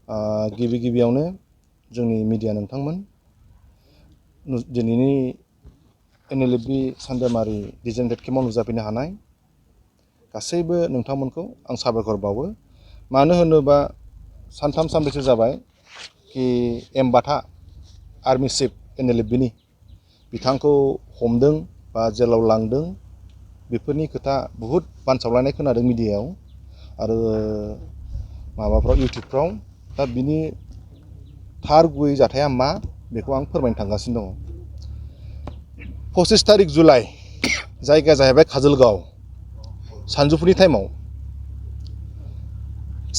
गिबि गिबियावनो जोंनि मिडिया नोंथांमोन दिनैनि NLFB सानजामारि डिजेनरेट केम्पआव नुजाफैनो हानाय गासैबो नोंथांमोनखौ आं साबायखर बावो। मानो होनोबा सानथाम सानब्रैसो जाबाय कि एम बाथा आर्मि चिफ NLFBनि बिथांखौ हमदों बा जेलाव लांदों बेफोरनि खोथा बहुद बानसावलायनाय खोनादों मिडियायाव आरो माबाफ्राव इउटुबफ्राव। दा बिनि थार गुबै जाथाया मा बेखौ आं फोरमायनो थांगासिनो दङ। 25 तारिख जुलाइ जायगाया जाहैबाय काजलगाव सानजौफुनि टाइमाव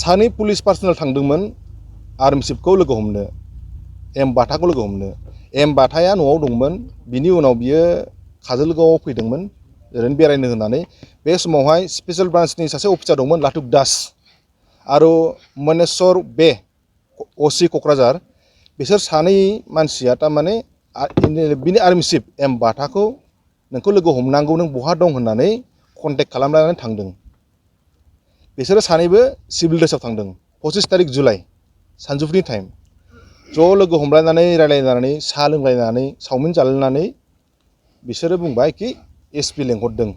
सानै पुलिस पार्सनेल थांदोंमोन आर्मि चिफखौ लोगो हमनो, एम बाथाखौ लोगो हमनो। एम बाथाया न'आव दंमोन, बिनि उनाव बियो काजलगावआव फैदोंमोन ओरैनो बेरायनो होननानै। बे समावहाय स्पेशल ब्रान्सनि सासे अफिसार दंमोन लाटुक दास आरो मनेस्वर बे OC क'क्राझार। बिसोर सानै मानसिया थारमाने NLFBनि आर्मि चिफ एम बाथाखौ नोंखौ लोगो हमनांगौ, नों बहा दं होननानै कन्टेक्ट खालामनानै थांदों। बिसोरो सानैबो सिभिल ड्रेसाव थांदों 25 तारिख जुलाइ सानजौफुनि टाइम। ज' लोगो हमलायनानै रायलायनानै साहा लोंलायनानै चावमिन जालायनानै बिसोरो बुंबाय कि SP लेंहरदों,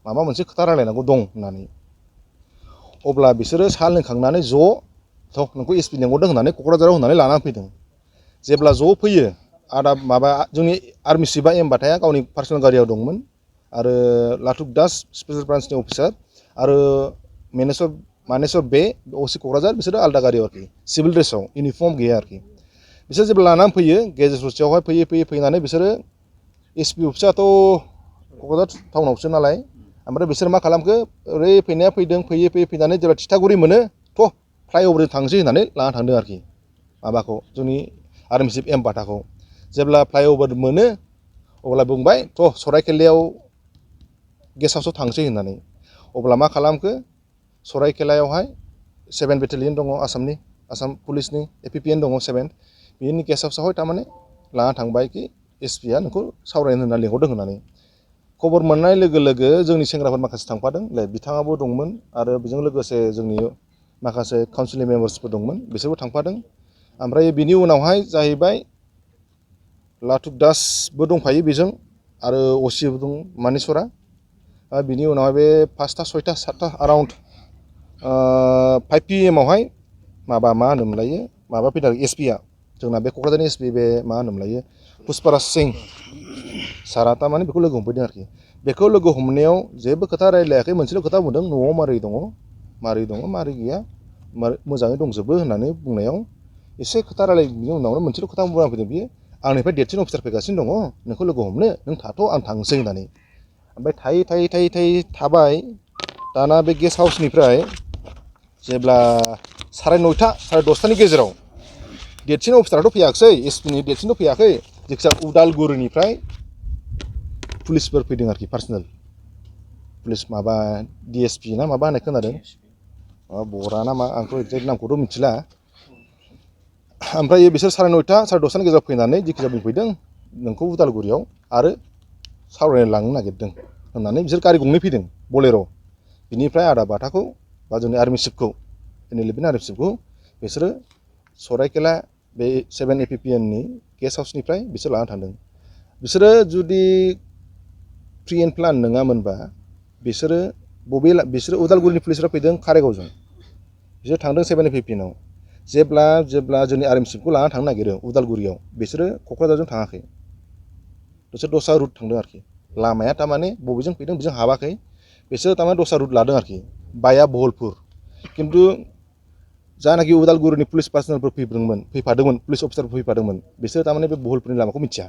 माबा मोनसे खोथा रायलायनांगौ दं होननानै। अब्ला बिसोरो साहा लोंखांनानै ज' नोंखौ SP लेंहरदों होननानै क'क्राझाराव होननानै लानानै फैदों। जेब्ला ज' फैयो जोंनि आर्मि चिफआ एम बाथाया गावनि पार्सनेल गारियाव दंमोन आरो लाटुक दास स्पेशल ब्रान्सनि अफिसार आरो मानेस्वर बे OC क'क्राझार बिसोरो आलदा गारियाव आरोखि सिभिल ड्रेसाव इउनिफर्म गैया आरोखि। बिसोर जेब्ला लानानै फैयो गेजेर ससेयावहाय फैयै फैनानै बिसोरो SP अफिसाथ' क'क्राझार टाउनावसो नालाय, ओमफ्राय बिसोर मा खालामखो ओरै फैनाया फैदों, फैयै फैनानै जेब्ला थिथागुरि मोनो फ्लाइअभारजों थांसै होननानै लाना थांदों आरोखि माबाखौ जोंनि आर्मि चिफ एम बाथाखौ। जेब्ला फ्लाइअभार मोनो अब्ला बुंबाय सराइकेलायाव गेस्ट हाउसआव थांसै होननानै। अब्ला मा खालामखो सराइकेलायावहाय 7 बेटेलियन दङ आसाम पुलिसनि APPN दङ 7, बिनि गेस्ट हाउसआवहाय थारमाने लाना थांबाय कि SPआ नोंखौ सावरायनो होनना लिंहरदों होननानै। खबर मोननाय लोगो लोगो जोंनि सेंग्राफोर माखासे थांफादों, बिथाङाबो दंमोन आरो बेजों लोगोसे जोंनि माखासे काउन्सिल मेम्बार्सफोर दंमोन, बिसोरबो थांफादों। ओमफ्राय बिनि उनावहाय जाहैबाय लाटुक दासबो दंफायो बेजों आरो OCबो दं मानेस्वरा। बिनि उनावहाय बे 5टा 6टा 7टा एराउन्ड 5 PM आवहाय मा होनोमोनलायो फैदों SPआ जोंना बे क'क्राझारनि SP बे मा होनोमोनलायो पुष्पाराज सिं सारा थारमाने बेखौ लोगो हमफैदों आरोखि। बेखौ लोगो हमनायाव जेबो खोथा रायलायाखै, मोनसेल' खोथा बुंदों न'आव मारै दङ मारै गैया मोजाङै दंजोबो होननानै बुंनायाव एसे खोथा रायलायनायनि उनावनो मोनसेल' खोथा बुंना फैदों बियो, आंनिफ्राय देरसिन अफिसार फैगासिनो दङ नोंखौ लोगो हमनो, नों थाथ' आं थांसै होननानै। ओमफ्राय थायै थाबाय। दाना बे गेस्ट हाउसनिफ्राय जेब्ला 9:30 10:30नि गेजेराव देरसिन अफिसाराथ' फैयाखिसै, SPनि देरसिनथ' फैयाखै, जायखिजाया उदालगुरिनिफ्राय पुलिसफोर फैदों आरोखि पार्सनेल पुलिस DSP ना माबा होननाय खोनादों, बरा ना मा आंथ' एक्जेक्ट नामखौथ' मिथिला। ओमफ्राय बिसोर 9:30 10:30नि गेजेराव फैनानै जिखिजाया बुंफैदों नोंखौ उदालगुरियाव आरो सावरायनो लांनो नागिरदों होननानै बिसोर गारि गंनै फैदों बलेर'। बिनिफ्राय आदा बाथाखौ बा जोंनि आर्मि चिफखौ NLFBनि आर्मि चिफखौ बिसोरो सराइकेला बे 7 APPNनि गेस्ट हाउसनिफ्राय बिसोर लाना थांदों। बिसोरो जुदि प्रि एन्ड प्लान नङामोनबा बिसोरो उदालगुरिनि पुलिसफ्रा फैदों काराइगावजों, बिसोर थांदों 7 APPNआव। जेब्ला जोंनि आर्मि चिफखौ लाना थांनो नागिरो उदालगुरियाव, बिसोरो क'क्राझारजों थाङाखै, बिसोर दस्रा रुट थांदों आरोखि। लामाया थारमाने बबेजों फैदों बेजों हाबाखै, बिसोर थारमाने दस्रा रुट लादों आरोखि बाया बहलपुर। खिन्थु जानाखि उदालगुरिनि पुलिस पार्सनेलफोर फैफादोंमोन पुलिस अफिसारफोर फैफादोंमोन, बिसोर थारमाने बे बहलपुरनि लामाखौ मिथिया।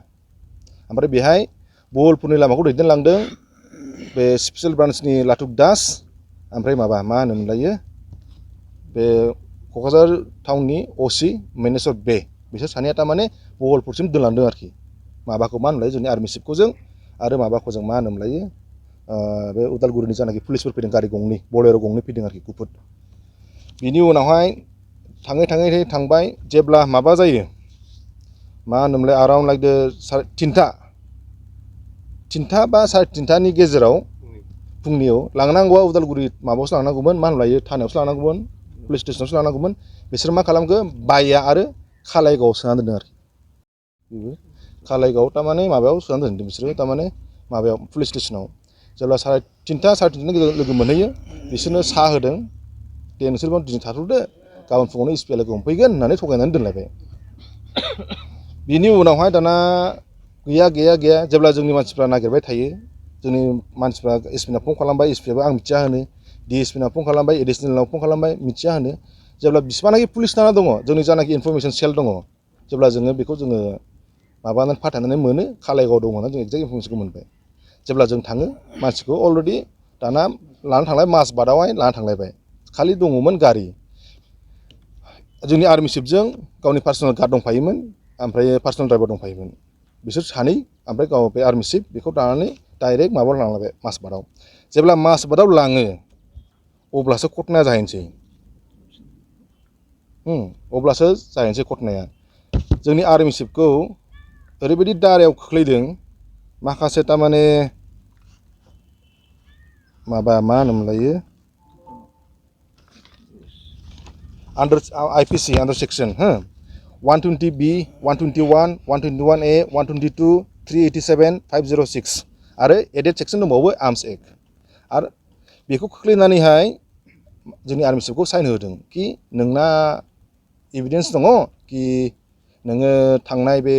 ओमफ्राय बेहाय बहलपुरनि लामाखौ दैदेनलांदों बे स्पेशल ब्रान्सनि लाटुक दास ओमफ्राय मा होनोमोनलायो बे क'क्राझार टाउननि OC मनेस्वर बे, बिसोर सानैया थारमाने बहलपुरसिम दोनलांदों आरोखि माबाखौ मा होनोमोनलाय जोंनि आर्मि चिफखौजों आरो माबाखौजों मा होनोमोनलायो बे उदालगुरिनि जानाखि पुलिसफोर फैदों गारि गंनै बलेर' गंनै फैदों आरोखि गुफुर। बिनि उनावहाय थाङै थांबाय जेब्ला माबा जायो मा होनोमोनलाय एराउन्ड लाइक 3टा बा 3:30नि गेजेराव फुंनियाव लांनांगौआ उदालगुरि माबायावसो लांनांगौमोन, मा होनोमोनलायो थानायावसो लांनांगौमोन, पुलिस स्टेसनावसो लानांगौमोन बिसोर मा खालामखो बाया आरो खालायगावआव सोना दोनदों आरो बेबो खालायगावआव थारमाने माबायाव सोना दोनदों बिसोरो थारमाने माबायाव पुलिस स्टेसनाव जेब्ला साराय तिनथा लोगो मोनहैयो बिसोरनो साहा होदों दे नोंसोरबो दिनै थाथ'दो गाबोन फुङावनो एसपिआ लोगो हमफैगोन होननानै थगायनानै दोनलायबाय बिनि उनावहाय दाना गैया जेब्ला जोंनि मानसिफ्रा नागिरबाय थायो जोंनि मानसिफ्रा एसपिनाव फन खालामबाय एसपिआबो आं मिथिया होनो डिएसपिनाव फन खालामबाय एडिसनेलनाव फन खालामबाय मिथिया होनो जेब्ला बिसिबांनाखि पुलिस थाना दङ जोंनि जानाखि इनफरमेसन सेल दङ जेब्ला जोङो बेखौ जोङो माबानानै फाथायनानै मोनो खालायगाव दङ होनना जों एक्जेक्ट इनफरमेसनखौ मोनबाय जेब्ला जों थाङो मानसिखौ अलरेडि दाना लाना थांलाय माजबाटआवहाय लाना थांलायबाय खालि दङमोन गारि जोंनि आर्मि चिफजों गावनि पार्सनेल गार्ड दंफायोमोन ओमफ्राय पार्सनेल ड्राइभार दंफायोमोन बिसोर सानै ओमफ्राय गाव बे आर्मि चिफ बेखौ लानानै डाइरेक्ट माबायाव लांलायबाय माजबाटआव जेब्ला माजबाटआव लाङो अब्लासो घटनाया जाहैनोसै अब्लासो जाहैनोसै घटनाया जोंनि आर्मि चिफखौ ओरैबायदि दारायाव खोख्लैदों माखासे थारमाने माबा मा होनोमोनलायो आन्डार आइपिसि आन्डार सेक्सन 120B 121 121A 122 387 506 आरो एडेड सेक्सन दंबावो आर्म्स एक्ट आरो बेखौ खोख्लैनानैहाय जोंनि आर्मि चिफखौ साइन होदों कि नोंना एभिडेन्स दङ कि नोङो थांनाय बे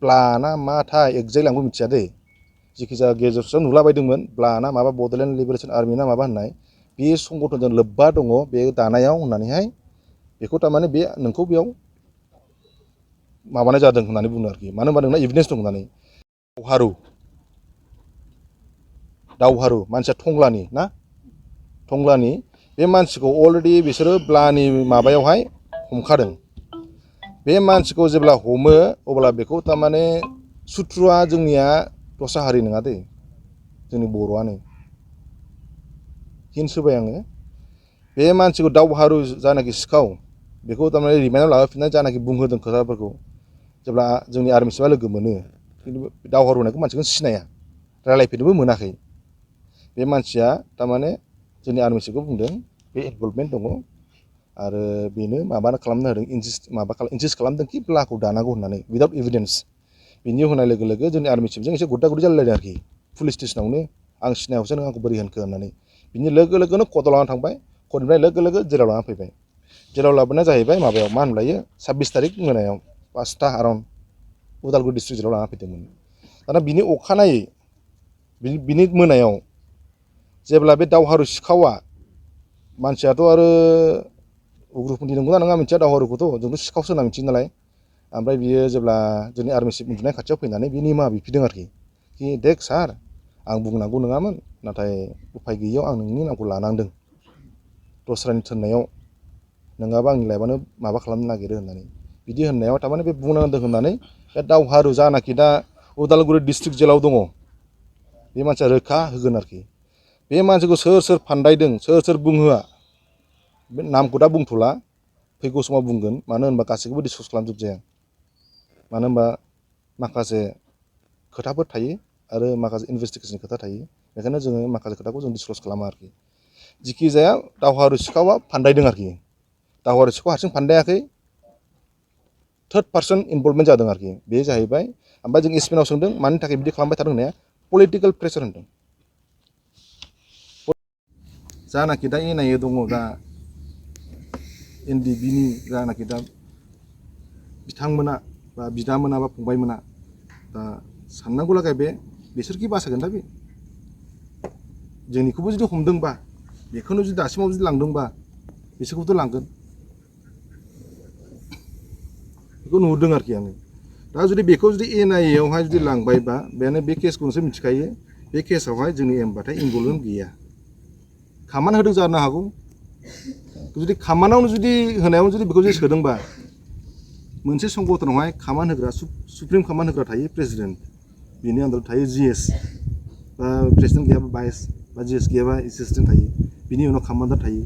ब्लाना माथाय एक्जेक्ट आंबो मिथिया दै जिखिजाया गेजेर ससेयाव नुलाबायदोंमोन ब्लाना माबा बड'लेण्ड लिबारेसन आर्मि ना माबा होननाय बे संगठनजों लोब्बा दङ बे दानायाव होननानैहाय बेखौ थारमाने बे नोंखौ बेयाव माबानाय जादों होननानै बुङो आरोखि मानो होनबा नोंना एभिडेन्स दं होननानै दावहारु मानसिया टंलानि बे मानसिखौ अलरेडि बिसोरो ब्लानि माबायावहाय हमखादों बे मानसिखौ जेब्ला हमो अब्ला बेखौ थारमाने सुथ्रुआ जोंनिया दस्रा हारि नङा दै जोंनि बर'आनो हिन्स होबाय आङो बे मानसिखौ दावहारु जानाखि सिखाव बेखौ थारमाने रिमाइन्डआव लाबोफिननानै जानाखि बुंहोदों खोथाफोरखौ जेब्ला जोंनि आर्मि चिफआ लोगो मोनो खिन्थु दावहारु होनायखौ मानसिखौ सिनाया रायलायफेरनोबो मोनाखै बे मानसिया थारमाने जोंनि आर्मि चिफखौ बुंदों बे इनभल्भमेन्ट दङ आरो बेनो माबा खालामनो होदों इनसिस्ट खालामदों कि ब्लाखौ दानांगौ होननानै उइदाउट एभिडेन्स बिनि होनाय लोगो लोगो जोंनि आर्मि चिफजों एसे गुद्दा गुद्दि जालायलायदों आरोखि पुलिस स्टेसनावनो आं सिनायावसो नों आंखौ बोरै होनखो होननानै बिनि लोगो लोगोनो कर्टआव लानानै थांबाय कर्टनिफ्राय लोगो लोगो जेराव लाना फैबाय जेराव लाबोनाया जाहैबाय माबायाव मा होनलायो 26 तारिख मोनायाव 5टा अराउन्ड उदालगुरि डिस्ट्रिक्ट जेराव लाना फैदोंमोन दाना बिनि अखानायै बिनि मोनायाव जेब्ला बे दावहारु सिखावा मानसियाथ' आरो उग्रपन्थी नंगौना नङा मिथिया दावहारुखौथ' जोंथ' सिखावसो होनना मिथियो नालाय ओमफ्राय बियो जेब्ला जोंनि आर्मि चिफ उन्दुनाय खाथियाव फैनानै बे निमाहा बिफिदों आरोखि कि देख सार आं बुंनांगौ नङामोन नाथाय उफाय गैयैयाव आं नोंनि नामखौ लानांदों दस्रानि थिननायाव नङाबा आंनि लाइफआनो माबा खालामनो नागिरो होननानै बिदि होननायाव थारमाने बे बुंनांदों होननानै बे दावहारु जानाखि दा उदालगुरि डिस्ट्रिक्ट जेलाव दङ बे मानसिया रोखा होगोन आरोखि बे मानसिखौ सोर फान्दायदों सोर बुंहोआ बे नामखौ दा बुंथ'ला फैगौ समाव बुंगोन मानो होनबा गासैखौबो डिसकस खालामजोबजाया मानो होनबा माखासे खोथाफोर थायो आरो माखासे इनभेस्टिगेसननि खोथा थायो बेखायनो जोङो माखासे खोथाखौ जों डिसकस खालामा आरोखि जिखि जाया दावहारु सिखावा फान्दायदों आरोखि दावहारु सिखाव हारसिं फान्दायाखै थार्ड पार्सन इनभल्भमेन्ट जादों आरोखि बे जाहैबाय ओमफ्राय जों एसपिनाव सोंदों मानि थाखाय बिदि खालामबाय थादों होननाया पलिटिकेल प्रेसार होनदों जानाखि दा एनआइए दङ दा एनडिबिनि जानाखि दा बिथांमोना बा बिदामोना बा फंबायमोना दा साननांगौ लागाय बे बिसोरखि बासायगोन दा बे जोंनिखौबो जुदि हमदोंबा बेखौनो जुदि दासिमाव जुदि लांदोंबा बिसोरखौथ' लांगोन बेखौ नुहुरदों आरोखि आङो दा जुदि बेखौ जुदि एनआइएआवहाय जुदि लांबायबा बेनो बे केसखौ नोंसोर मिथिखायो बे केसआवहाय जोंनि एमबाथाय इनभल्भमेन्ट गैया खामान होदों जानो हागौ जुदि खामानावनो जुदि होनायावनो जुदि बेखौ जुदि सोदोंबा मोनसे संगठनावहाय खामान होग्रा सुप्रिम खामान होग्रा थायो प्रेसिडेन्ट बेनि आन्दाराव थायो जिएस बा प्रेसिडेन्ट गैयाबा भाइस बा जिएस गैयाबा एसिसटेन्ट थायो बिनि उनाव कामान्डार थायो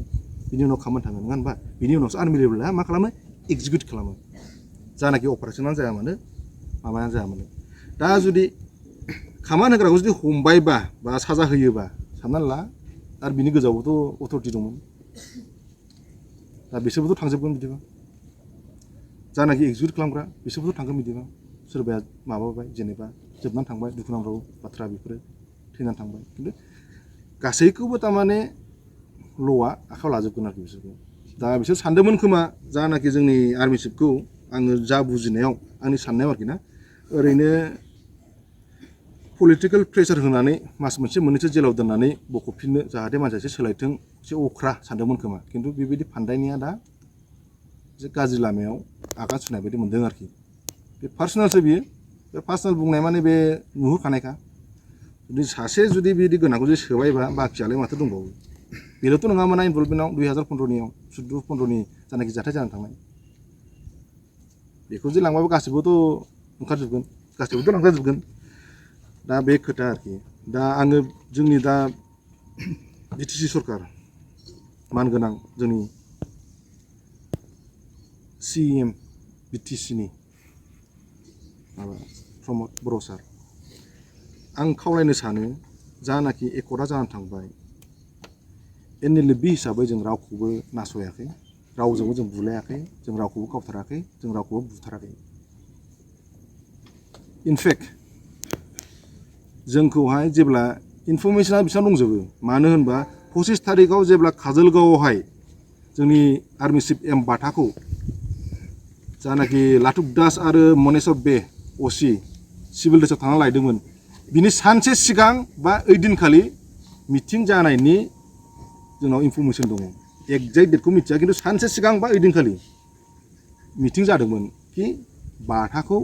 बिनि उनाव कामान थाङो नङा होनबा बिनि उनावसो आर्मि लेभेला मा खालामो एक्जिकिउट खालामो जानाखि अपारेसनानो जाया मानो माबायानो जाया मानो दा जुदि खामान होग्राखौ जुदि हमबायबा बा साजा होयोबा साननानै ला आरो बिनि गोजौआवबोथ' अथरिटि दंमोन दा बिसोरबोथ' थांजोबगोन बिदिबा जानाखि एक्जिकिउट खालामग्रा बिसोरबोथ' थांगोन बिदिबा सोरबाया माबाबाय जेनेबा जोबनानै थांबाय दुखुनांथाव बाथ्रा बेफोरो थैनानै थांबाय खिन्थु गासैखौबो थारमाने ल'आ आखायाव लाजोबगोन आरोखि बिसोरखौ दा बिसोर सानदोंमोन खोमा जानाखि जोंनि आर्मि चिफखौ आङो जा बुजिनायाव आंनि साननायाव आरोखि ना ओरैनो पलिटिकेल प्रेसार होनानै मास मोनसे मोननैसो जेलाव दोननानै बख'फिननो जाहाथे मानसिया एसे सोलायथों एसे अख्रा सानदोंमोन खोमा खिन्थु बेबायदि फान्दायनाया दा एसे गाज्रि लामायाव आगान सुरनाय बायदि मोनदों आरोखि बे पार्सनेलसो बियो बे पार्सनेल बुंनाय माने बे नुहुरखानायखा जुदि सासे जुदि बिदि गोनांखौ जुदि सोबायबा बाखियालाय माथो दंबावो बेल'थ' नङामोन इनभल्भमेन्टआव 2015नियाव 14-15नि जानाखि जाथाय जानानै थांनाय बेखौ जे लांबाबो गासिबोथ' ओंखारजोबगोन गासिबोथ' लांजाजोबगोन दा बे खोथा आरोखि दा आङो जोंनि दा बिटिसि सरकार मानगोनां जोंनि CM बिटिसिनि माबा प्रमद बर' सार आं खावलायनो सानो जानाखि एकर्डआ जानानै थांबाय NLFB हिसाबै जों रावखौबो नासयाखै रावजोंबो जों बुलायाखै जों रावखौबो गावथाराखै जों रावखौबो बुथाराखै इनफेक्ट जोंखौहाय जेब्ला इनफरमेसना बिसिनाव दंजोबो मानो होनबा 25 थारिखआव जेब्ला काजलगावआवहाय जोंनि आर्मि चिफ M बाथाखौ जानाखि लाथुक दास आरो मनेस्वर बे OC सिभिल ड्रेसाव थांना लायदोंमोन बिनि सानसे सिगां बा ओइदिनखालि मिटिं जानायनि जोंनाव इनफरमेसन दङ एक्जेक्ट डेटखौ मिथिया खिन्थु सानसे सिगां बा ओइदिनखालि मिटिं जादोंमोन कि बाथाखौ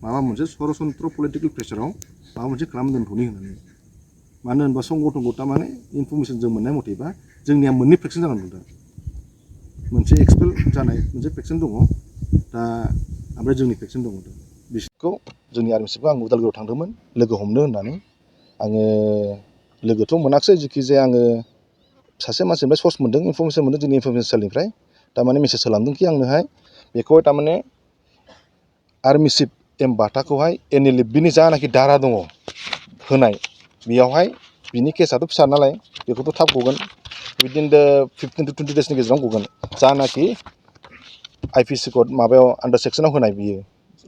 माबा मोनसे सरासनस्रा पलिटिकेल प्रेसाराव माबा मोनसे खालामनो दोनथ'नि होननानै मानो होनबा संगठनखौ थारमाने इनफरमेसन जों मोननाय मथेबा जोंनिया मोननै फेक्सन जानानै दं दा मोनसे एक्सपेल जानाय मोनसे फेक्सन दङ दा ओमफ्राय जोंनि फेक्सन दङ दा बिसोरखौ जोंनि आर्मि चिफखौ आं उदालगुरियाव थांदोंमोन लोगो हमनो होननानै आङो लोगोथ' मोनाखिसै जिखि जाया आङो सासे मानसिनिफ्राय सर्स मोन्दों इनफरमेसन मोन्दों जोंनि इनफरमेसन सेलनिफ्राय थारमाने मेसेज होलांदों कि आंनोहाय बेखौहाय थारमाने आर्मि चिफ M बाथाखौहाय NLFBनि जानाखि दारा दङ होनाय बेयावहाय बिनि केसाथ' फिसा नालाय बेखौथ' थाब गगोन उइदिन द 15 to 20 डेजनि गेजेराव गगोन जानाखि IPC कड माबायाव आन्डार सेक्सनाव होनाय बियो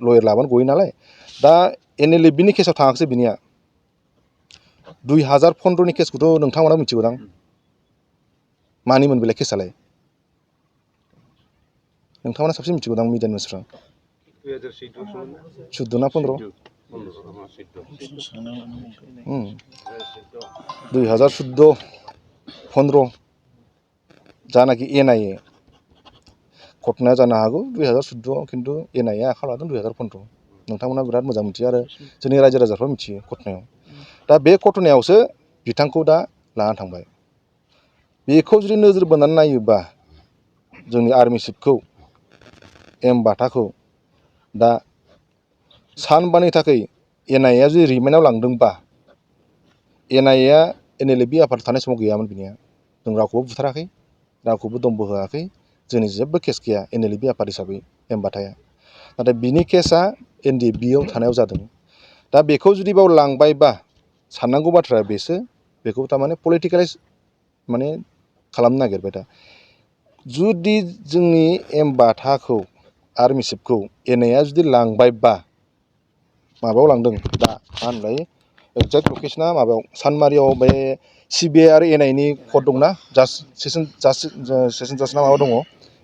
लयार लाबानो गयो नालाय दा NLFBनि केसाव थाङाखिसै बिनिया 2015नि केसखौथ' नोंथांमोना मिथिगौदां मानिमोन बेलाय केसालाय नोंथांमोना साबसिन मिथिगौदां मिडियानि मानसिफ्रा 14 ना 15 2014-15 जानाखि NIA घटनाया जानो हागौ 2014 खिन्थु NIA आखायाव लादों 2015 नोंथांमोना बिराद मोजां मिथियो आरो जोंनि रायजो राजाफ्रा मिथियो घटनायाव दा बे घटनायावसो बिथांखौ दा लाना थांबाय बेखौ जुदि नोजोर बोनानै नायोबा जोंनि आर्मि चिफखौ M बाथाखौ दा सानबानि थाखाय NIA जुदि रिमाइन्डआव लांदोंबा NIA NLFB आफाद थानाय समाव गैयामोन बिनिया जों रावखौबो बुथाराखै रावखौबो दमबो होआखै जोंनि जेबो केस गैया NLFB आफाद हिसाबै M बाथाया नाथाय बिनि केसा NDFBआव थानायाव जादों दा बेखौ जुदि बाव लांबायबा साननांगौ बाथ्राया बेसो बेखौ थारमाने पलिटिकेलाइज माने खालामनो नागिरबाय दा जुदि जोंनि M बाथाखौ आर्मि चिफखौ NIA जुदि लांबायबा माबायाव लांदों दा मा होनलाय एक्जेक्ट लकेसना माबायाव सानमारियाव बे CBI आरो NIAनि कर्ट दंना सेसन जाज ना माबा दङ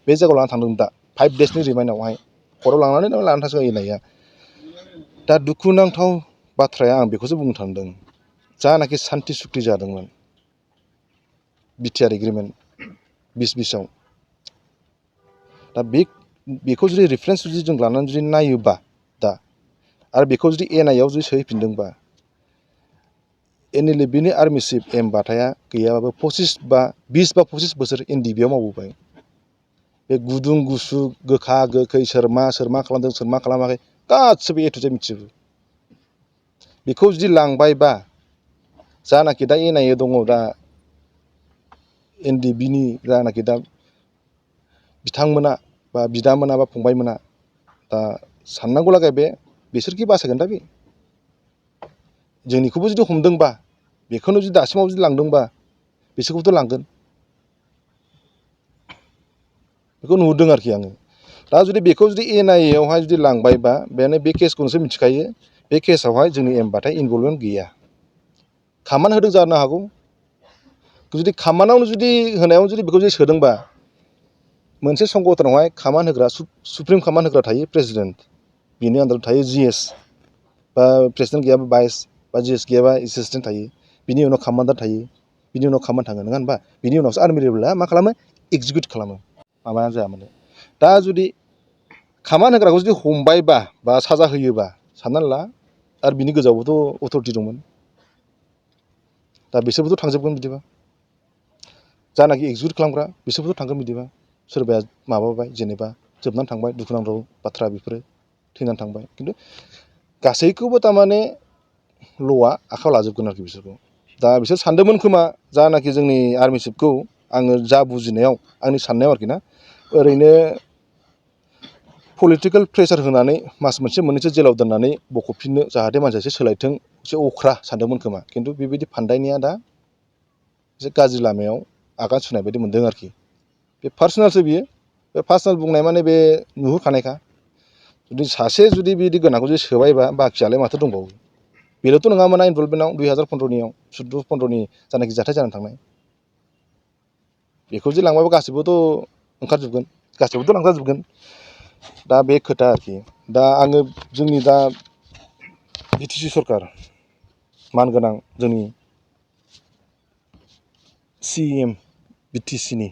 बे जायगायाव लानानै थांदों दा 5 डेसनि रिमाइन्डआवहाय कर्टआव लानानै थांसिगोन NIA दा दुखुनांथाव बाथ्राया आं बेखौसो बुंनो थांदों जानाखि सान्थि सुक्ति जादोंमोन बिटिआर एग्रिमेन्ट 2020आव दा बेखौ जुदि रेफारेन्स जुदि जों लानानै जुदि नायोबा दा आरो बेखौ जुदि NIA आव जुदि सोहैफिनदोंबा NLFBनि आर्मि चिफ M बाथाया गैयाबाबो 20 बा 25 बोसोर NDBआव मावबोबाय बे गुदुं गुसु गोखा गोखै सोर मा खालामदों सोर मा खालामाखै गासिबो A to Z मिथिजोबो बेखौ जुदि लांबायबा जानाखि दा NIA दङ दा NDBनि जानाखि दा बिथांमोना बा बिदामोना बा फंबायमोना दा साननांगौ लागा बे बिसोरखि बासायगोन दा बे जोंनिखौबो जुदि हमदोंबा बेखौनो जुदि दासिमाव जुदि लांदोंबा बिसोरखौबोथ' लांगोन बेखौ नुदों आरोखि आङो। दा जुदि बेखौ जुदि NIA आवहाय जुदि लांबायबा बेनो बे केसखौ नोंसोर मिथिखायो, बे केसावहाय जोंनि एमबाथाया इनभल्भमेन्ट गैया। खामान होदों जानो हागौ। जुदि खामानावनो जुदि होनायाव जुदि बेखौ जुदि सोदोंबा, मोनसे संगठनावहाय खामान होग्रा सुप्रिम खामान होग्रा थायो प्रेसिडेन्ट, बिनि आन्दाराव थायो GS, बा प्रेसिडेन्ट गैयाबा भाइस, बा GS गैयाबा एसिसटेन्ट थायो, बिनि उनाव कामान्डार थायो, बिनि उनाव कामान थाङो, नङा होनबा? बिनि उनावसो आर्मि लेभेला मा खालामो? एक्जिकिउट खालामो, माबाया जाया माने। दा जुदि खामान होग्राखौ जुदि हमबायबा बा साजा होयोबा, साननानै ला आरो बिनि गोजौआवबोथ' अथ'रिटि दंमोन, दा बिसोरबोथ' थांजोबगोन बिदिबा। जानाखि एक्जिकिउट खालामग्रा बिसोरबोथ' थांगोन बिदिबा। सोरबाया माबाबाय जेनेबा जोबनानै थांबाय, दुखुनांथाव बाथ्रा बेफोरो, थैनानै थांबाय। खिन्थु गासैखौबो थारमाने ल'आ आखायाव लाजोबगोन आरोखि बिसोरखौ। दा बिसोर सानदोंमोन खोमा, जानाखि जोंनि आर्मि चिफखौ आङो जा बुजिनायाव, आंनि साननायाव आरोखि ना, ओरैनो पलिटिकेल प्रेसार होनानै मास मोनसे मोननैसो जेलाव दोननानै बख'फिननो, जाहाथे मानसिया एसे सोलायथों, एसे अख्रा सानदोंमोन खोमा। खिन्थु बेबायदि फान्दायनाया दा एसे गाज्रि लामायाव आगान सुरनाय बायदि मोनदों आरोखि। बे पार्सनेलसो बियो, बे पार्सनेल बुंनाय माने बे नुहुरखानायखा। जुदि सासे जुदि बिदि गोनांखौ जुदि सोबायबा, बाखियालाय माथो दंबावो। बेल'थ' नङामोन इनभल्भमेन्टआव 2015नियाव, 14-15नि जानाखि जाथाय जानानै थांनाय। बेखौ जे लांबाबो गासिबोथ' ओंखारजोबगोन, गासिबोथ' लांजाजोबगोन। दा बे खोथा आरोखि। दा आङो जोंनि दा BTC सरकार, मानगोनां जोंनि CM BTCनि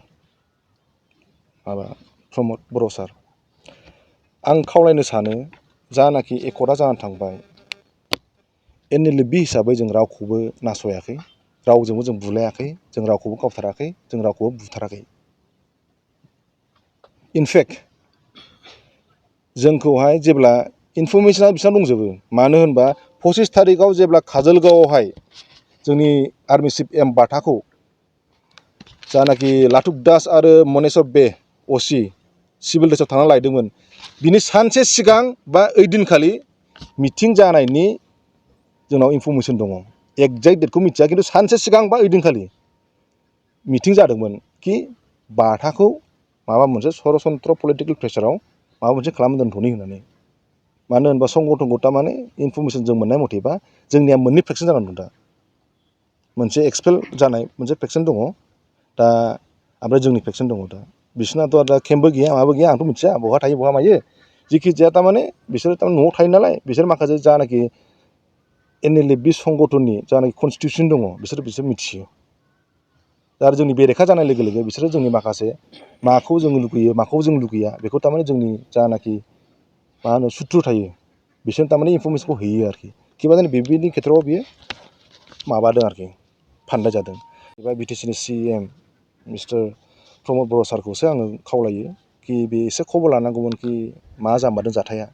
माबा प्रमद बर' सार, आं खावलायनो सानो, जानाखि एकर्डआ जानानै थांबाय, NLFB हिसाबै जों रावखौबो नासयाखै, रावजोंबो जों बुलायाखै, जों रावखौबो गावथाराखै, जों रावखौबो बुथाराखै। इनफेक्ट जोंखौहाय जेब्ला इनफरमेसना बिसिनाव दंजोबो, मानो होनबा 25 थारिखआव जेब्ला काजलगावआवहाय जोंनि आर्मि चिफ एम बाथाखौ जानाखि लाथुक दास आरो मनेस्वर बे OC सिभिल ड्रेसाव थांना लायदोंमोन, बिनि सानसे सिगां बा ओइदिनखालि मिटिं जानायनि जोंनाव इनफरमेसन दङ। एक्जेक्ट डेटखौ मिथिया, खिन्थु सानसे सिगां बा ओइदिनखालि मिटिं जादोंमोन कि बाथाखौ माबा मोनसे सरासनस्रा पलिटिकेल प्रेसाराव माबा मोनसे खालामना दोनथ'नि होननानै। मानो होनबा संगठनखौ थारमाने इनफरमेसन जों मोननाय मथेबा जोंनिया मोननै फेक्सन जानानै दं दा। मोनसे एक्सपेल जानाय मोनसे फेक्सन दङ दा, ओमफ्राय जोंनि फेक्सन दङ दा। बिसोरनाथ' दा केम्पबो गैया, माबो गैया, आंथ' मिथिया बहा थायो बहा मायो। जिखि जाया थारमाने बिसोरो थारमाने न'आव थायो नालाय, बिसोर माखासे जानाखि NLFB संगठननि जानाखि कनस्टिटिउसन दङ, बिसोर मिथियो। दा आरो जोंनि बेरेखा जानाय लोगो लोगो बिसोरो जोंनि माखासे माखौ जों लुगैयो, माखौ जों लुगैया, बेखौ थारमाने जोंनि जानाखि मा होनो सुथ्रु थायो, बिसोरनो थारमाने इनफरमेसनखौ होयो आरोखि। किबा जाने बेबायदि खेथ्रआव बियो माबादों आरोखि, फान्दाय जादों। एबा BTCनि CM मिस्टार प्रमद बर' सारखौसो आङो खावलायो कि बे एसे खबर लानांगौमोन कि मा जामारदों जाथाया।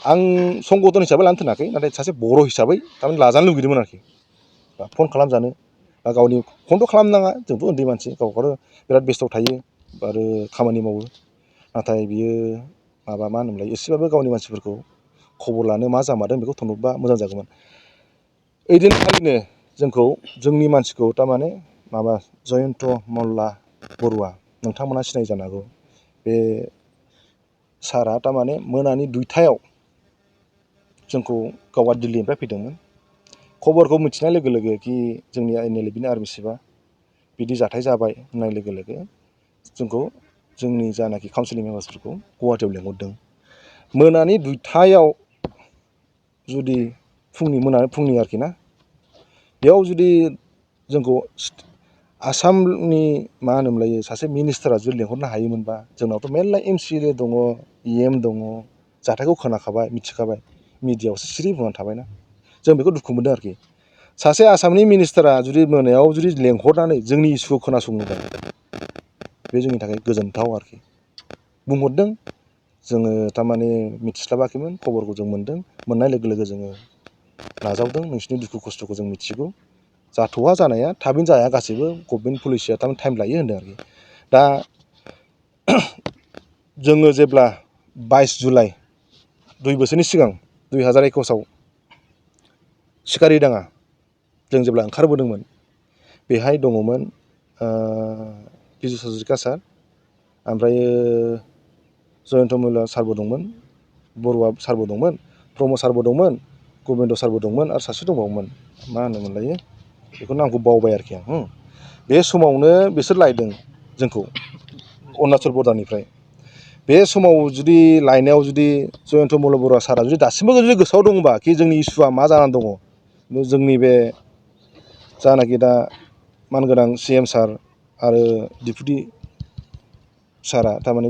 आं संगठन हिसाबै लानो थिनाखै, नाथाय सासे बर' हिसाबै थारमाने लाजानो लुगैदोंमोन आरोखि, बा फन खालामजानो, बा गावनि फनथ' खालामनाङा, जोंथ' उन्दै मानसि, गावखौनो बिराद बेस्थ' थायो आरो खामानि मावो। नाथाय बियो माबा मा होनोमोनलाय, एसेबाबो गावनि मानसिफोरखौ खबर लानो मा जामारदों बेखौ थनहरबा मोजां जागौमोन। ओइदिनखालिनो जोंखौ, जोंनि मानसिखौ थारमाने माबा जयन्त मल्ला बरुवा, नोंथांमोना सिनायो जानो हागौ। बे सारा थारमाने मोनानि 2टायाव जोंखौ गावआ दिल्लीनिफ्राय फैदोंमोन। खबरखौ मिथिनाय लोगो लोगो कि जोंनि NLFBनि आर्मि चिफआ बिदि जाथाय जाबाय होननाय लोगो लोगो जोंखौ, जोंनि जानाखि काउन्सिलनि मेम्बार्सफोरखौ गुवाहाटियाव लेंहरदों। मोनानि 2टायाव जुदि फुंनि आरोखि ना, बेयाव जुदि जोंखौ आसामनि मा होनोमोनलाय सासे मिनिस्टारा जुदि लेंहरनो हायोमोनबा, जोंनावथ' मेरला MCLA दङ, EM दङ, जाथायखौ खोनाखाबाय, मिथिखाबाय, मिडियाआवसो सिरि बुंनानै थाबायना। जों बेखौ दुखु मोनदों आरोखि। सासे आसामनि मिनिस्टारा जुदि मोनायाव जुदि लेंहरनानै जोंनि इसुखौ खोनासङोबा, बे जोंनि थाखाय गोजोनथाव आरोखि। बुंहरदों, जोङो थारमाने मिथिस्लाबाखैमोन, खबरखौ जों मोनदों, मोननाय लोगो लोगो जोङो नाजावदों, नोंसिनि दुखु खस्थ'खौ जों मिथिगौ, जाथ'वा जानाया, थाबैनो जाया, गासैबो गभर्नमेन्ट पलिसिया थारमाने टाइम लायो होनदों आरोखि। दा जोङो जेब्ला 22 जुलाइ 2 बोसोरनि सिगां 2021आव सिखारिडाङा जों जेब्ला ओंखारबोदोंमोन, बेहाय दङमोन पिजुस हाजरिका सार ओमफ्राय जयन्त मल्ल सारबो दंमोन, बरुवा सारबो दंमोन, प्रमद सारबो दंमोन, गबिन्द सारबो दंमोन आरो सासे दंबावोमोन मा होनोमोनलायो बेखौ नामखौ बावबाय आरोखि आं। बे समावनो बिसोर लायदों जोंखौ अरुणाचल बर्डारनिफ्राय। बे समाव जुदि लायनायाव जुदि जयन्त मल्ल बरुवा सारा जुदि दासिमबो जुदि गोसोआव दङबा कि जोंनि इसुआ मा जानानै दङ, जोंनि बे जानाखि दा मानगोनां CM सार आरो डिपुटि सारा थारमाने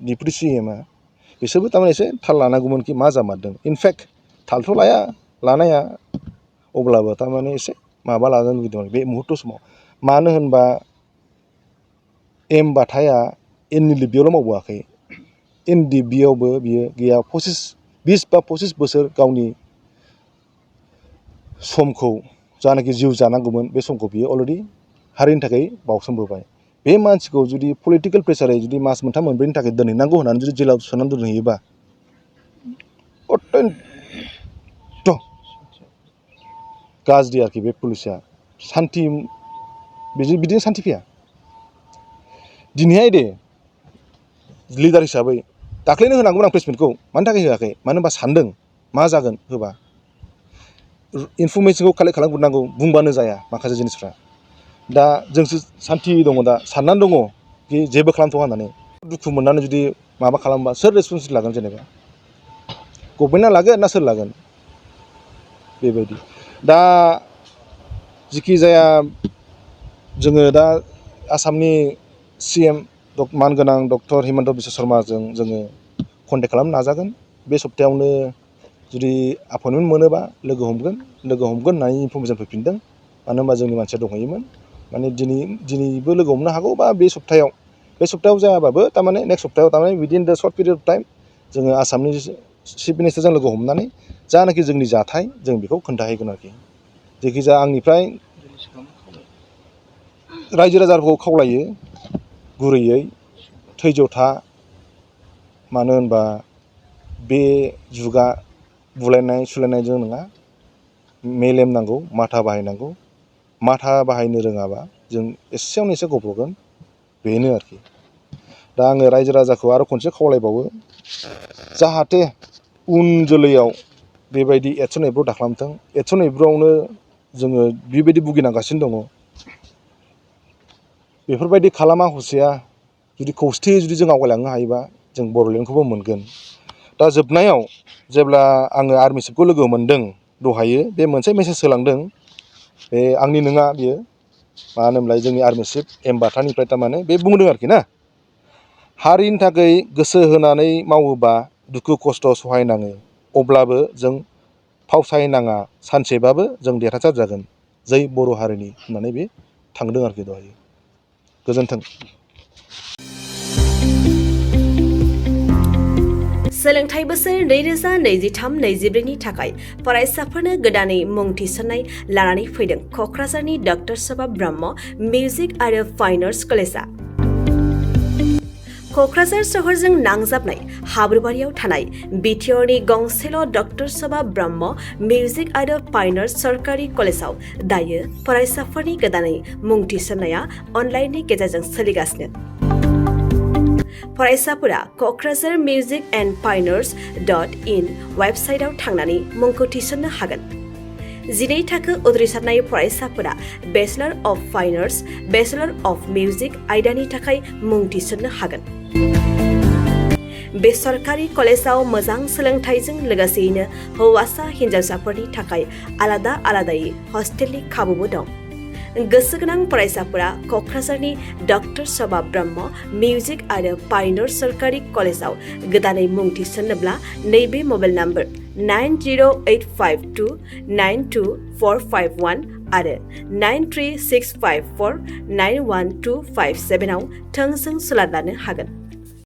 डिपुटि CMआ बिसोरबो थारमाने एसे थाल लानांगौमोन कि मा जामारदों। इनफेक्ट थालथ' लानाया अब्लाबो थारमाने एसे माबा लानो लुगैदोंमोन बे मुहुर्त समाव। मानो होनबा एम बाथाया NLDB-आवल' मावबोआखै, NDB-आवबो बियो गैया 20 बा 25 बोसोर गावनि समखौ जानाखि जिउ जानांगौमोन बे समखौ बियो अलरेडि हारिनि थाखाय बावसोमबोबाय। बे मानसिखौ जुदि पलिटिकेल प्रेसारै जुदि मास मोनथाम मोनब्रैनि थाखाय दोनहैनांगौ होननानै जुदि जेलाव सोनानै दोनहैयोबा अत्यन्त गाज्रि आरोखि बे पुलिसा। सान्थि बिदिनो सान्थि फैया। दिनैहाय दे लिडार हिसाबै दाख्लैनो होनांगौमोन आं प्रेसमिटखौ, मानि थाखाय होआखै? मानो होनबा सानदों मा जागोन होबा। इनफरमेसनखौ कालेक्ट खालामग्रोनांगौ, बुंबानो जाया माखासे जिनिसफ्रा। दा जोंसो सान्थि दङ, दा साननानै दङ कि जेबो खालामथ'वा होननानै। दुखु मोननानै जुदि माबा खालामबा सोर रेसपन्सिबिलिटि लागोन जेनेबा? गभर्नमेन्टआ लागोन ना सोर लागोन? बेबायदि। दा जिखि जाया जोङो दा आसामनि CM मानगोनां डक्टर हिमन्त बिश्व शर्माजों जोङो कन्टेक्ट खालामनो नाजागोन। बे सप्तायावनो जुदि एपइन्टमेन्ट मोनोबा लोगो हमगोन होननानै इनफरमेसन फैफिनदों। मानो होनबा जोंनि मानसिया दंहैयोमोन। माने दिनैबो लोगो हमनो हागौ बा बे सप्तायाव जायाबाबो थारमाने नेक्स्ट सप्तायाव थारमाने विदिन द सर्ट पिरियड अफ टाइम जोङो आसामनि चिफ मिनिस्टारजों लोगो हमनानै जानाखि जोंनि जाथाय जों बेखौ खोन्थाहैगोन आरोखि। जेखिजाया आंनिफ्राय रायजो राजाफोरखौ खावलायो गुरैयै धैज' था। मानो होनबा बे जुगा बुलायनाय सुलायनायजों नङा, मेलेम नांगौ, माथा बाहायनांगौ। माथा बाहायनो रोङाबा जों एसेयावनो एसे गब्र'गोन, बेनो आरोखि। दा आङो रायजो राजाखौ आरो खनसे खावलायबावो, जाहाथे उन जोलैयाव बेबायदि एक्सन एब्रु दाखालामथों। एक्सन एब्रुआवनो जोङो बेबायदि भुगिनांगासिनो दङ। बेफोरबायदि खालामा हसिया जुदि खौसेथियै जुदि जों आवगायलांनो हायोबा जों बड'लेण्डखौबो मोनगोन। दा जोबनायाव जेब्ला आङो आर्मि चिफखौ लोगो मोनदों दहायो, बे मोनसे मेसेज होलांदों, बे आंनि नङा बियो, मानो होनोमोनलाय जोंनि आर्मि चिफ एम बाथानिफ्राय थारमाने बे बुंदों आरोखि ना, हारिनि थाखाय गोसो होनानै मावोबा दुखु खस्थ' सहायनाङो, अब्लाबो जों फावसायनाङा, सानसेबाबो जों देरहासार जागोन, जै बर' हारिनि होननानै बे थांदों आरोखि दहाय। गोजोन्थों। सोलोंथाइ बोसोर 2023-24 नि थाखाय फरायसाफोरनो गोदानै मुं थिसननाय लानानै फैदों क'क्राझारनि डक्टर सभा ब्रह्म मिउजिक आरो फाइन आर्ट्स कलेजआ। क'क्राझार सहरजों नांजाबनाय हाब्रुबारियाव थानाय बिटिआरनि गंसेल' डक्टर सभा ब्रह्म मिउजिक आरो फाइन आर्ट्स सरकारि कलेजआव दायो फरायसाफोरनि गोदानै मुं थिसननाया अनलाइननि गेजेरजों सोलिगासिनो। फरायसाफोरा क'क्राझार मिउजिक एन्ड फाइन आर्ट्स.in वेबसाइटआव थांनानै मुंखौ थिसननो हागोन। 12 थाखो उथ्रिसारनाय फरायसाफोरा bachelor of fine arts, bachelor of music आयदानि थाखाय मुं थिसननो हागोन। बे सरकारि कलेजआव मोजां सोलोंथाइजों लोगोसेयैनो हौवासा हिन्जावसाफोरनि थाखाय आलादा आलादायै हस्टेलनि खाबुबो दं। गोसो गोनां फरायसाफोरा क'क्राझारनि डक्टर सभा ब्रह्म मिउजिक आरो फाइन आर्ट्स सरकारि कलेजआव गोदानै मुं थिसन्नोब्ला नैबे मबाइल नम्बर 9085292451 आरो 93654912557 आव थोंजों सुलाद लानो हागोन।